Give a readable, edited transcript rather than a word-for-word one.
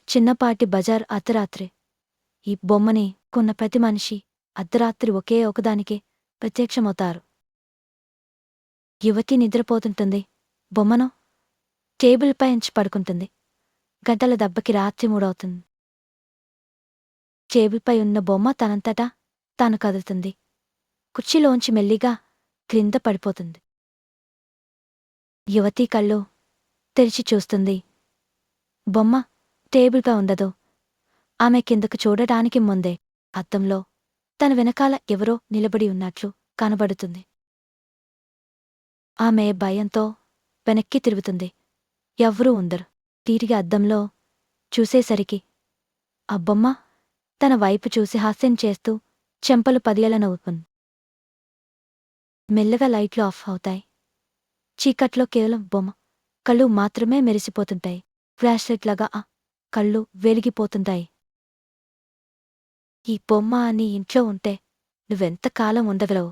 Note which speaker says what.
Speaker 1: చిన్నపాటి బజార్ అర్ధరాత్రి. ఈ బొమ్మని కొన్న ప్రతి మనిషి అర్ధరాత్రి ఒకే ఒకదానికే ప్రత్యక్షమవుతారు. యువతి నిద్రపోతుంటుంది. బొమ్మను టేబుల్పై ఉంచి పడుకుంటుంది. గంటల దెబ్బకి రాత్రి 3 టేబుల్పై ఉన్న బొమ్మ తనంతటా తాను కదులుతుంది. కుర్చీలోంచి మెల్లిగా క్రింద పడిపోతుంది. యువతి కళ్ళు తెరిచి చూస్తుంది. బొమ్మ టేబుల్పై ఉండదు. ఆమె కిందకు చూడటానికి ముందే అద్దంలో తన వెనకాల ఎవరో నిలబడి ఉన్నట్లు కనబడుతుంది. ఆమె భయంతో వెనక్కి తిరుగుతుంది. ఎవ్వరూ ఉండరు. తిరిగి అద్దంలో చూసేసరికి ఆ బొమ్మ తన వైపు చూసి హాస్యం చేస్తూ చెంపలు పదియల నవ్వుతుంది. మెల్లగా లైట్లు ఆఫ్ అవుతాయి. చీకట్లో కేవలం బొమ్మ కళ్ళు మాత్రమే మెరిసిపోతుంటాయి. ఫ్లాష్లైట్లాగా ఆ కళ్ళు వెలిగిపోతుంటాయి. ఈ బొమ్మ నీ ఇంట్లో ఉంటే నువ్వెంతకాలం ఉండగలవు?